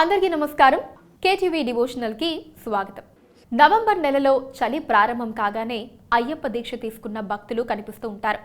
అందరికీ నమస్కారం. KTV devotional కి స్వాగతం. నవంబర్ నెలలో చలి ప్రారంభం కాగానే అయ్యప్ప దీక్ష తీసుకున్న భక్తులు కనిపిస్తూ ఉంటారు.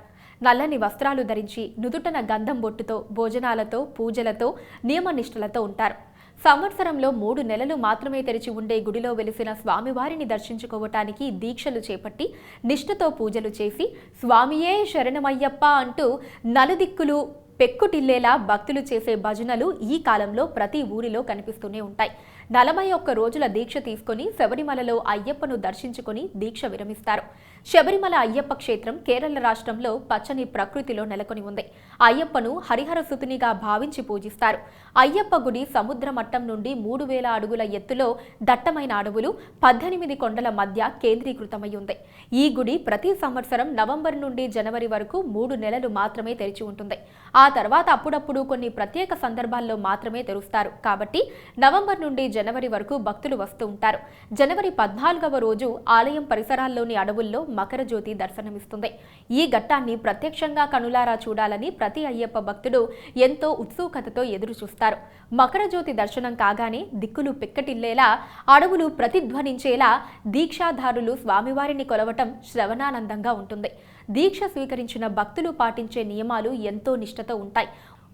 నల్లని వస్త్రాలు ధరించి నుదుటన గంధం బొట్టుతో భోజనాలతో పూజలతో నియమనిష్టలతో ఉంటారు. సంవత్సరంలో 3 నెలలు మాత్రమే తెరిచి ఉండే గుడిలో వెలిసిన స్వామివారిని దర్శించుకోవటానికి దీక్షలు చేపట్టి నిష్ఠతో పూజలు చేసి స్వామియే శరణమయ్యప్ప అంటూ నలుదిక్కులు పెక్కుటిల్లేలా భక్తులు చేసే భజనలు ఈ కాలంలో ప్రతి ఊరిలో కనిపిస్తూనే ఉంటాయి. 41 రోజుల దీక్ష తీసుకుని శబరిమలలో అయ్యప్పను దర్శించుకుని దీక్ష విరమిస్తారు. శబరిమల అయ్యప్ప క్షేత్రం కేరళ రాష్ట్రంలో పచ్చని ప్రకృతిలో నెలకొని ఉంది. అయ్యప్పను హరిహర సుతునిగా భావించి పూజిస్తారు. అయ్యప్ప గుడి సముద్ర మట్టం నుండి 3000 అడుగుల ఎత్తులో దట్టమైన అడవులు 18 కొండల మధ్య కేంద్రీకృతమై ఉంది. ఈ గుడి ప్రతి సంవత్సరం నవంబర్ నుండి జనవరి వరకు 3 నెలలు మాత్రమే తెరిచి ఉంటుంది. ఆ తర్వాత అప్పుడప్పుడు కొన్ని ప్రత్యేక సందర్భాల్లో మాత్రమే తెరుస్తారు. కాబట్టి నవంబర్ నుండి జనవరి వరకు భక్తులు వస్తూ ఉంటారు. జనవరి 14వ రోజు ఆలయం పరిసరాల్లోని అడవుల్లో మకర జ్యోతి దర్శనమిస్తుంది. ఈ ఘట్టాన్ని ప్రత్యక్షంగా కనులారా చూడాలని ప్రతి అయ్యప్ప భక్తుడు ఎంతో ఉత్సుకతతో ఎదురు చూస్తారు. మకర జ్యోతి దర్శనం కాగానే దిక్కులు పిక్కటిల్లేలా అడవులు ప్రతిధ్వనించేలా దీక్షాధారులు స్వామివారిని కొలవటం శ్రవణానందంగా ఉంటుంది. దీక్ష స్వీకరించిన భక్తులు పాటించే నియమాలు ఎంతో నిష్ఠతో ఉంటాయి.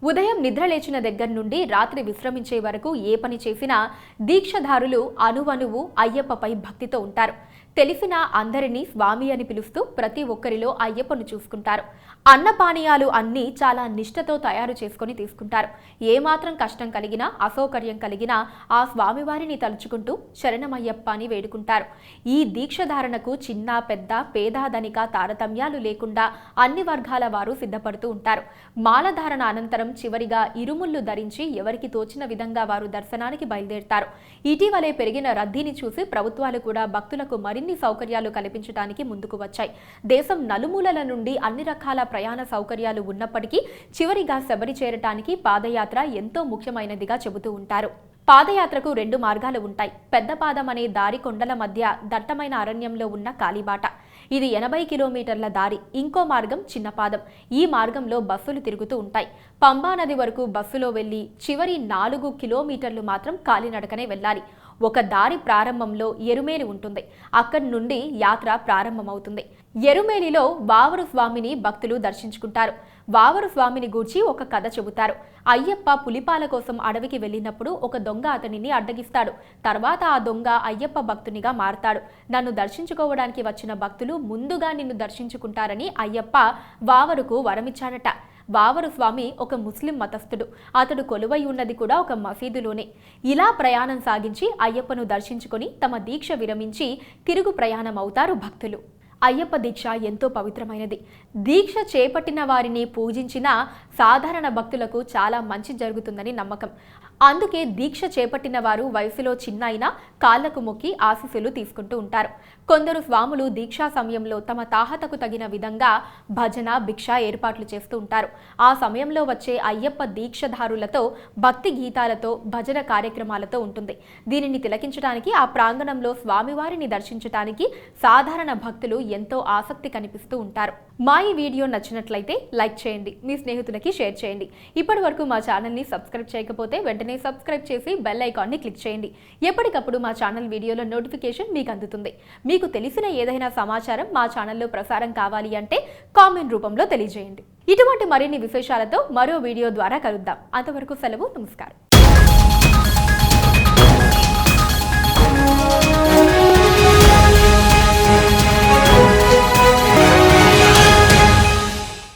ఉదయం నిద్రలేచిన దగ్గర నుండి రాత్రి విశ్రమించే వరకు ఏ పని చేసినా దీక్షధారులు అణువణువు అయ్యప్పపై భక్తితో ఉంటారు. తెలిసిన అందరినీ స్వామి అని పిలుస్తూ ప్రతి ఒక్కరిలో అయ్యప్పను చూసుకుంటారు. అన్నపానీయాలు అన్నీ చాలా నిష్ఠతో తయారు చేసుకుని తీసుకుంటారు. ఏమాత్రం కష్టం కలిగినా అసౌకర్యం కలిగినా ఆ స్వామివారిని తలుచుకుంటూ శరణమయ్యప్ప అని వేడుకుంటారు. ఈ దీక్షధారణకు చిన్న పెద్ద పేద ధనిక తారతమ్యాలు లేకుండా అన్ని వర్గాల వారు సిద్ధపడుతూ ఉంటారు. మాలధారణ అనంతరం చివరిగా ఇరుముళ్ళు ధరించి ఎవరికి తోచిన విధంగా వారు దర్శనానికి బయలుదేరుతారు. ఇటీవలే పెరిగిన రద్దీని చూసి ప్రభుత్వాలు కూడా భక్తులకు మరిన్ని సౌకర్యాలు కల్పించడానికి ముందుకు వచ్చాయి. దేశం నలుమూలల నుండి అన్ని రకాల ప్రయాణ సౌకర్యాలు ఉన్నప్పటికీ చివరిగా శబరి చేరటానికి పాదయాత్ర ఎంతో ముఖ్యమైనదిగా చెబుతూ ఉంటారు. పాదయాత్రకు 2 మార్గాలు ఉంటాయి. పెద్ద పాదం అనే దారి కొండల మధ్య దట్టమైన అరణ్యంలో ఉన్న కాలిబాట. ఇది 80 కిలోమీటర్ల దారి. ఇంకో మార్గం చిన్న పాదం. ఈ మార్గంలో బస్సులు తిరుగుతూ ఉంటాయి. పంబా నది వరకు బస్సులో వెళ్లి చివరి 4 కిలోమీటర్లు మాత్రం కాలినడకనే వెళ్ళాలి. ఒక దారి ప్రారంభంలో ఎరుమేలి ఉంటుంది. అక్కడి నుండి యాత్ర ప్రారంభమవుతుంది. ఎరుమేలిలో వావరు స్వామిని భక్తులు దర్శించుకుంటారు. వావరు స్వామిని గూర్చి ఒక కథ చెబుతారు. అయ్యప్ప పులిపాల కోసం అడవికి వెళ్ళినప్పుడు ఒక దొంగ అతనిని అడ్డగిస్తాడు. తర్వాత ఆ దొంగ అయ్యప్ప భక్తునిగా మారతాడు. నన్ను దర్శించుకోవడానికి వచ్చిన భక్తులు ముందుగా నిన్ను దర్శించుకుంటారని అయ్యప్ప వావరుకు వరమిచ్చాడట. వావరు స్వామి ఒక ముస్లిం మతస్థుడు. అతడు కొలువై ఉన్నది కూడా ఒక మసీదులోనే. ఇలా ప్రయాణం సాగించి అయ్యప్పను దర్శించుకొని తమ దీక్ష విరమించి తిరుగు ప్రయాణం అవుతారు భక్తులు. అయ్యప్ప దీక్ష ఎంతో పవిత్రమైనది. దీక్ష చేపట్టిన వారిని పూజించిన సాధారణ భక్తులకు చాలా మంచి జరుగుతుందని నమ్మకం. అందుకే దీక్ష చేపట్టిన వారు వయసులో చిన్న అయినా కాళ్లకు మొక్కి ఆశీస్సులు తీసుకుంటూ ఉంటారు. కొందరు స్వాములు దీక్షా సమయంలో తమ తాహతకు తగిన విధంగా భజన భిక్ష ఏర్పాట్లు చేస్తూ ఉంటారు. ఆ సమయంలో వచ్చే అయ్యప్ప దీక్షధారులతో భక్తి గీతాలతో భజన కార్యక్రమాలతో ఉంటుంది. దీనిని తిలకించడానికి ఆ ప్రాంగణంలో స్వామివారిని దర్శించడానికి సాధారణ భక్తులు ఎంతో ఆసక్తి కనిపిస్తూ ఉంటారు. మా ఈ వీడియో నచ్చినట్లయితే లైక్ చేయండి, మీ స్నేహితులకి షేర్ చేయండి. ఇప్పటి వరకు మా ఛానల్ని సబ్స్క్రైబ్ చేయకపోతే వెంటనే సబ్స్క్రైబ్ చేసి బెల్ ఐకాన్ని క్లిక్ చేయండి. ఎప్పటికప్పుడు మా ఛానల్ వీడియోల నోటిఫికేషన్ మీకు అందుతుంది. మీకు తెలిసిన ఏదైనా సమాచారం మా ఛానల్లో ప్రసారం కావాలి అంటే కామెంట్ రూపంలో తెలియజేయండి. ఇటువంటి మరిన్ని విశేషాలతో మరో వీడియో ద్వారా కలుద్దాం. అంతవరకు సెలవు. నమస్కారం.